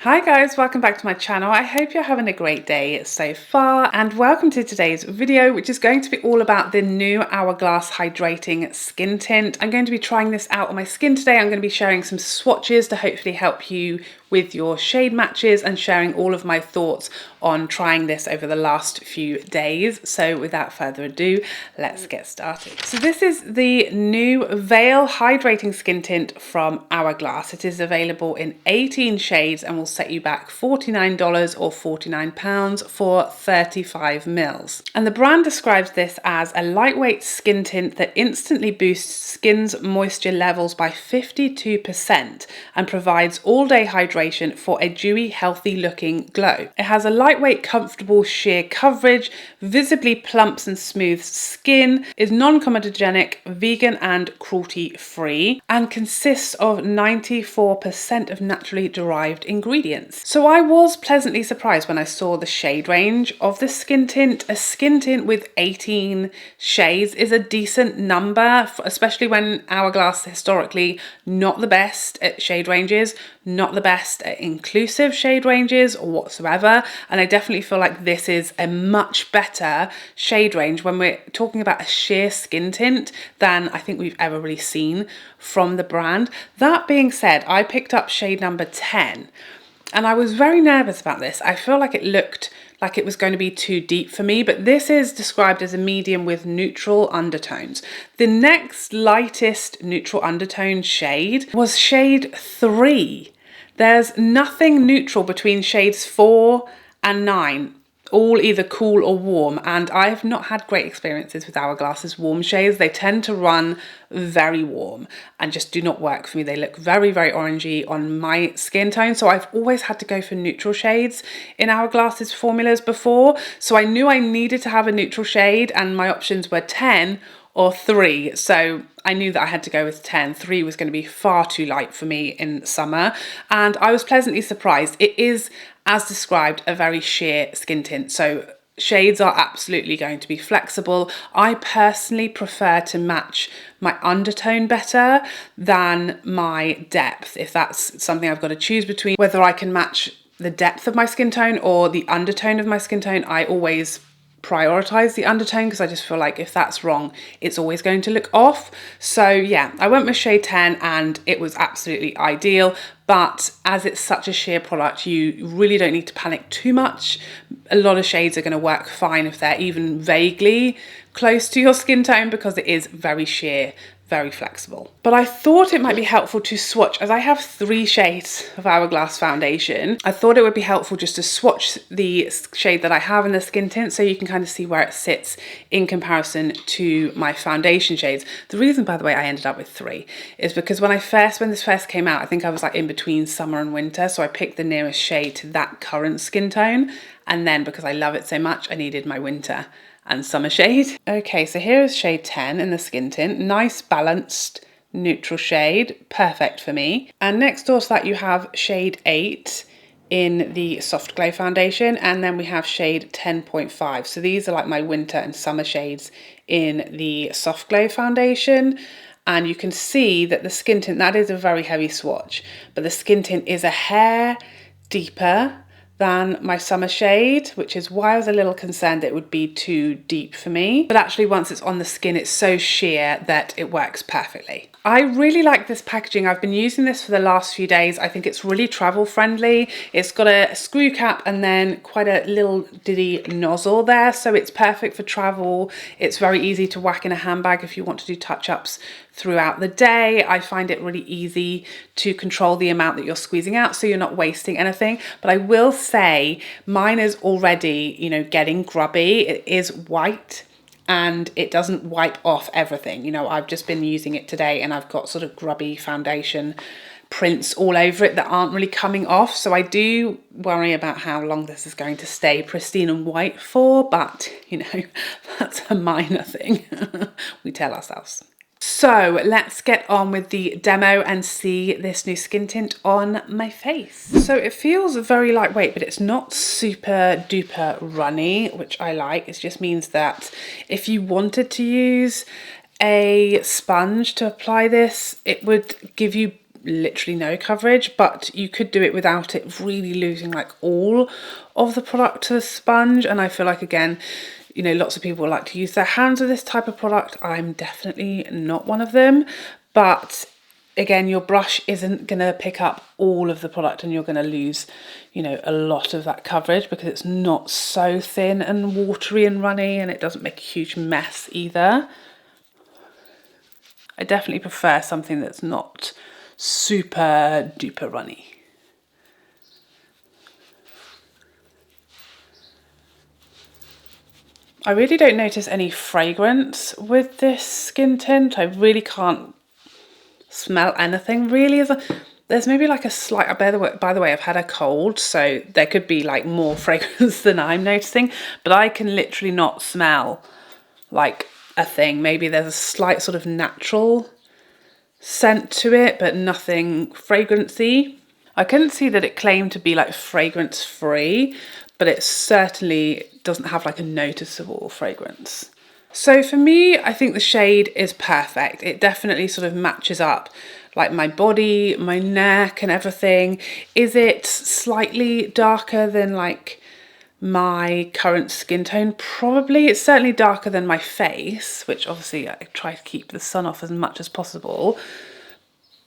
Hi guys, welcome back to my channel. I hope you're having a great day so far and welcome to today's video, which is going to be all about the new Hourglass Hydrating Skin Tint. I'm going to be trying this out on my skin today. I'm going to be sharing some swatches to hopefully help you with your shade matches and sharing all of my thoughts on trying this over the last few days. So without further ado, let's get started. So this is the new Veil Hydrating Skin Tint from Hourglass. It is available in 18 shades and will set you back $49 or £49 for 35 mils. And the brand describes this as a lightweight skin tint that instantly boosts skin's moisture levels by 52% and provides all-day hydration for a dewy, healthy looking glow. It has a lightweight, comfortable sheer coverage, visibly plumps and smooths skin, is non-comedogenic, vegan and cruelty free, and consists of 94% of naturally derived ingredients. So I was pleasantly surprised when I saw the shade range of the skin tint. A skin tint with 18 shades is a decent number, especially when Hourglass historically not the best at shade ranges, not the best at inclusive shade ranges or whatsoever. And I definitely feel like this is a much better shade range when we're talking about a sheer skin tint than I think we've ever really seen from the brand. That being said, I picked up shade number 10 and I was very nervous about this. I feel like it looked like it was going to be too deep for me, but this is described as a medium with neutral undertones. The next lightest neutral undertone shade was shade 3. There's nothing neutral between shades 4 and 9, all either cool or warm, and I've not had great experiences with Hourglass's warm shades. They tend to run very warm and just do not work for me. They look very, very orangey on my skin tone, so I've always had to go for neutral shades in Hourglass's formulas before. So I knew I needed to have a neutral shade and my options were 10 or 3. So I knew that I had to go with 10. 3 was going to be far too light for me in summer. And I was pleasantly surprised. It is, as described, a very sheer skin tint. So shades are absolutely going to be flexible. I personally prefer to match my undertone better than my depth, if that's something I've got to choose between. Whether I can match the depth of my skin tone or the undertone of my skin tone, I always prioritize the undertone because I just feel like if that's wrong, it's always going to look off. So yeah, I went with shade 10 and it was absolutely ideal. But as it's such a sheer product, you really don't need to panic too much. A lot of shades are going to work fine if they're even vaguely close to your skin tone because it is very sheer, very flexible. But I thought it might be helpful to swatch, as I have 3 shades of Hourglass foundation. I thought it would be helpful just to swatch the shade that I have in the skin tint so you can kind of see where it sits in comparison to my foundation shades. The reason, by the way, I ended up with 3 is because when this first came out, I think I was like in between summer and winter. So I picked the nearest shade to that current skin tone. And then because I love it so much, I needed my winter and summer shade. Okay, so here is shade 10 in the skin tint. Nice balanced neutral shade, perfect for me. And next door to that you have shade 8 in the Soft Glow foundation, and then we have shade 10.5. So these are like my winter and summer shades in the Soft Glow foundation. And you can see that the skin tint, that is a very heavy swatch, but the skin tint is a hair deeper than my summer shade, which is why I was a little concerned it would be too deep for me. But actually once it's on the skin, it's so sheer that it works perfectly. I really like this packaging. I've been using this for the last few days. I think it's really travel friendly. It's got a screw cap and then quite a little diddy nozzle there. So it's perfect for travel. It's very easy to whack in a handbag if you want to do touch-ups throughout the day. I find it really easy to control the amount that you're squeezing out so you're not wasting anything. But I will say mine is already, you know, getting grubby. It is white and it doesn't wipe off everything. You know, I've just been using it today and I've got sort of grubby foundation prints all over it that aren't really coming off. So I do worry about how long this is going to stay pristine and white for, but you know, that's a minor thing, we tell ourselves. So let's get on with the demo and see this new skin tint on my face. So it feels very lightweight, but it's not super duper runny, which I like. It just means that if you wanted to use a sponge to apply this, it would give you literally no coverage, but you could do it without it really losing like all of the product to the sponge. And I feel like, again, you know, lots of people like to use their hands with this type of product. I'm definitely not one of them, but again, your brush isn't going to pick up all of the product and you're going to lose, you know, a lot of that coverage because it's not so thin and watery and runny, and it doesn't make a huge mess either. I definitely prefer something that's not super duper runny. I really don't notice any fragrance with this skin tint. I really can't smell anything really. There's maybe like a slight, by the way, I've had a cold, so there could be like more fragrance than I'm noticing, but I can literally not smell like a thing. Maybe there's a slight sort of natural scent to it, but nothing fragrancy. I couldn't see that it claimed to be like fragrance free, but it certainly doesn't have like a noticeable fragrance. So for me, I think the shade is perfect. It definitely sort of matches up like my body, my neck and everything. Is it slightly darker than like my current skin tone? Probably. It's certainly darker than my face, which obviously I try to keep the sun off as much as possible.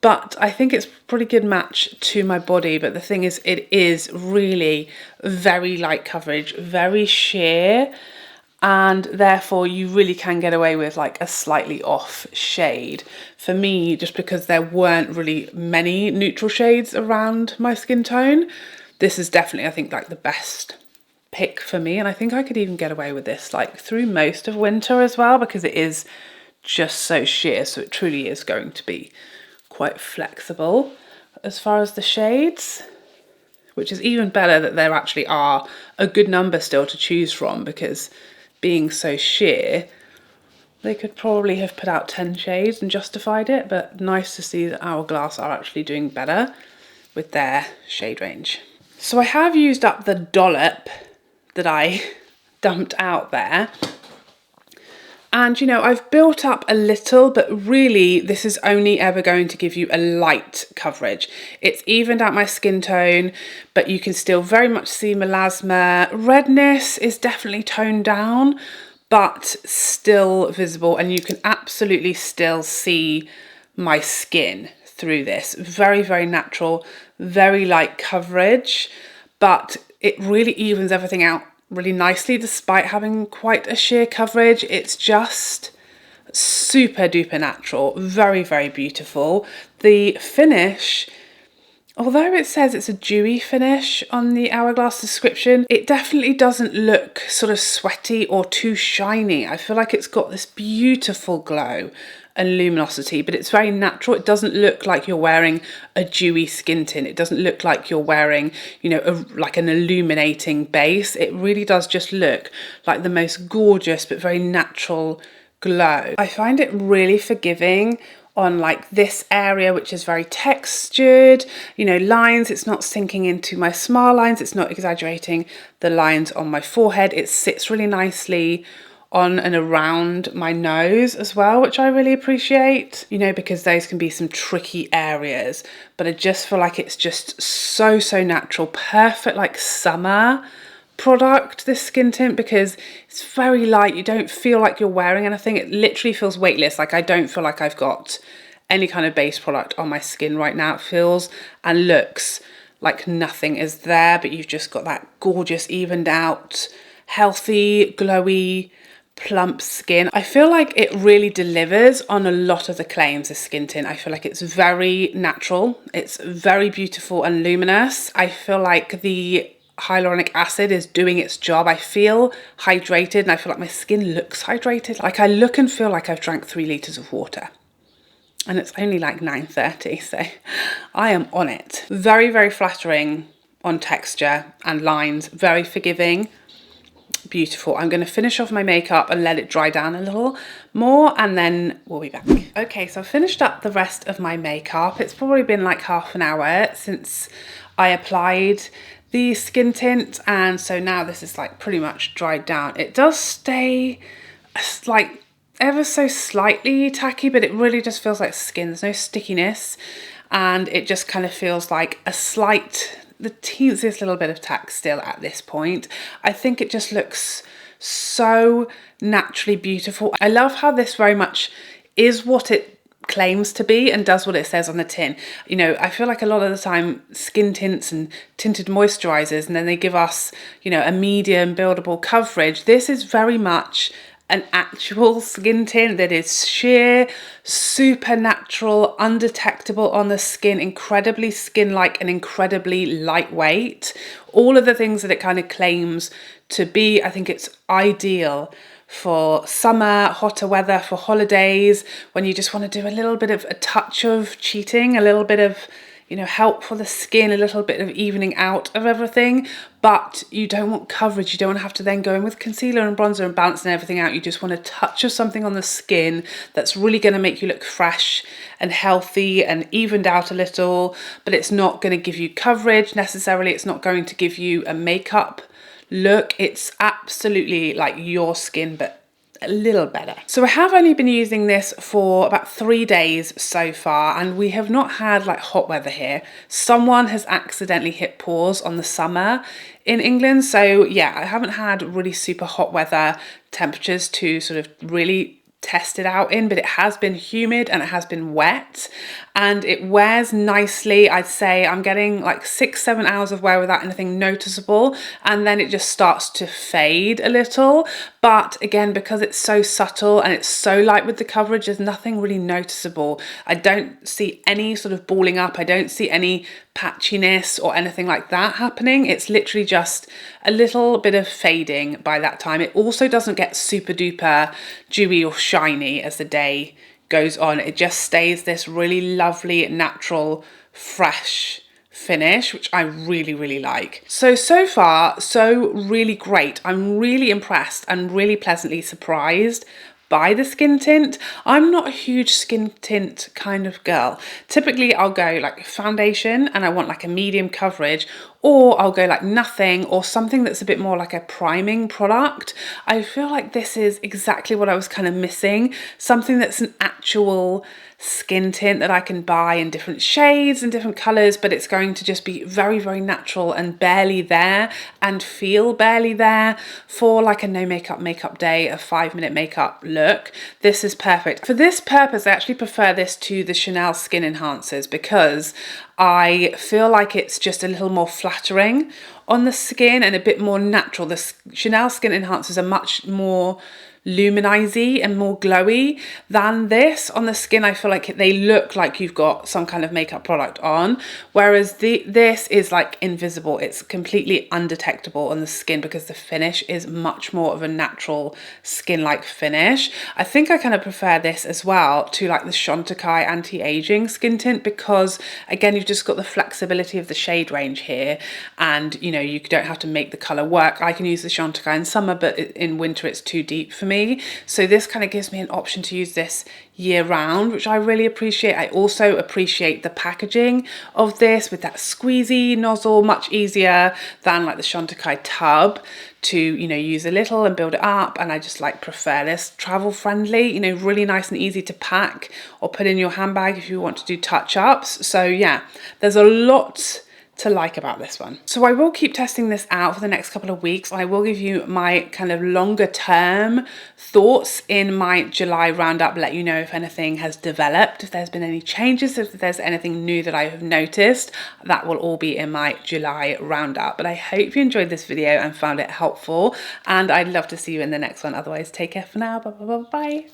But I think it's a pretty good match to my body. But the thing is, it is really very light coverage, very sheer, and therefore you really can get away with like a slightly off shade. For me, just because there weren't really many neutral shades around my skin tone, this is definitely, I think, like the best pick for me. And I think I could even get away with this like through most of winter as well, because it is just so sheer. So it truly is going to be quite flexible as far as the shades, which is even better that there actually are a good number still to choose from, because being so sheer, they could probably have put out 10 shades and justified it, but nice to see that Hourglass are actually doing better with their shade range. So I have used up the dollop that I dumped out there. And, you know, I've built up a little, but really this is only ever going to give you a light coverage. It's evened out my skin tone, but you can still very much see melasma. Redness is definitely toned down, but still visible. And you can absolutely still see my skin through this. Very, very natural, very light coverage, but it really evens everything out really nicely despite having quite a sheer coverage. It's just super duper natural, very, very beautiful. The finish, although it says it's a dewy finish on the Hourglass description, it definitely doesn't look sort of sweaty or too shiny. I feel like it's got this beautiful glow and luminosity, but it's very natural. It doesn't look like you're wearing a dewy skin tint. It doesn't look like you're wearing, you know, like an illuminating base. It really does just look like the most gorgeous but very natural glow. I find it really forgiving on like this area, which is very textured, you know, lines. It's not sinking into my smile lines. It's not exaggerating the lines on my forehead. It sits really nicely on and around my nose as well, which I really appreciate, you know, because those can be some tricky areas. But I just feel like it's just so, so natural. Perfect like summer product, this skin tint, because it's very light. You don't feel like you're wearing anything. It literally feels weightless. Like I don't feel like I've got any kind of base product on my skin right now. It feels and looks like nothing is there, but you've just got that gorgeous, evened out, healthy, glowy, plump skin. I feel like it really delivers on a lot of the claims of skin tint. I feel like it's very natural. It's very beautiful and luminous. I feel like the hyaluronic acid is doing its job. I feel hydrated and I feel like my skin looks hydrated. Like I look and feel like I've drank 3 litres of water. And it's only like 9:30, so I am on it. Very, very flattering on texture and lines. Very forgiving. Beautiful. I'm going to finish off my makeup and let it dry down a little more, and then we'll be back. Okay, so I've finished up the rest of my makeup. It's probably been like half an hour since I applied the skin tint, and so now this is like pretty much dried down. It does stay like ever so slightly tacky, but it really just feels like skin. There's no stickiness. and it just kind of feels like a slight, the teeniest little bit of tack still at this point. I think it just looks so naturally beautiful. I love how this very much is what it claims to be and does what it says on the tin. You know, I feel like a lot of the time skin tints and tinted moisturizers, and then they give us, you know, a medium buildable coverage. This is very much an actual skin tint that is sheer, super natural, undetectable on the skin, incredibly skin-like and incredibly lightweight. All of the things that it kind of claims to be. I think it's ideal for summer, hotter weather, for holidays, when you just want to do a little bit of a touch of cheating, a little bit of, you know, help for the skin, a little bit of evening out of everything, but you don't want coverage. You don't want to have to then go in with concealer and bronzer and balancing everything out. You just want a touch of something on the skin that's really going to make you look fresh and healthy and evened out a little, but it's not going to give you coverage necessarily. It's not going to give you a makeup look. It's absolutely like your skin, but a little better. So I have only been using this for about 3 days so far, and we have not had like hot weather here. Someone has accidentally hit pause on the summer in England. So yeah, I haven't had really super hot weather temperatures to sort of really test it out in, but it has been humid and it has been wet, and it wears nicely. I'd say I'm getting like 6-7 hours of wear without anything noticeable, and then it just starts to fade a little. But again, because it's so subtle and it's so light with the coverage, there's nothing really noticeable. I don't see any sort of balling up. I don't see any patchiness or anything like that happening. It's literally just a little bit of fading by that time. It also doesn't get super duper dewy or shiny as the day goes on. It just stays this really lovely, natural, fresh finish, which I really, really like. So far, so really great. I'm really impressed and really pleasantly surprised by the skin tint. I'm not a huge skin tint kind of girl. Typically I'll go like foundation and I want like a medium coverage, or I'll go like nothing, or something that's a bit more like a priming product. I feel like this is exactly what I was kind of missing. Something that's an actual skin tint that I can buy in different shades and different colors, but it's going to just be very, very natural and barely there, and feel barely there for like a no makeup day, a 5-minute makeup look. This is perfect. For this purpose, I actually prefer this to the Chanel Skin Enhancers, because I feel like it's just a little more flattering on the skin and a bit more natural. The Chanel Skin Enhancers are much more luminizy and more glowy than this. On the skin, I feel like they look like you've got some kind of makeup product on, whereas this is like invisible. It's completely undetectable on the skin because the finish is much more of a natural skin-like finish. I think I kind of prefer this as well to like the Chantecaille anti-aging skin tint, because again, you've just got the flexibility of the shade range here, and you know, you don't have to make the color work. I can use the Chantecaille in summer, but in winter it's too deep for me. So this kind of gives me an option to use this year round, which I really appreciate. I also appreciate the packaging of this with that squeezy nozzle, much easier than like the Chantecaille tub to, you know, use a little and build it up. And I just like prefer this, travel friendly, you know, really nice and easy to pack or put in your handbag if you want to do touch-ups. So yeah, there's a lot to like about this one. So I will keep testing this out for the next couple of weeks. I will give you my kind of longer term thoughts in my July roundup, let you know if anything has developed, if there's been any changes, if there's anything new that I have noticed. That will all be in my July roundup. But I hope you enjoyed this video and found it helpful, and I'd love to see you in the next one. Otherwise, take care for now. Bye bye bye bye.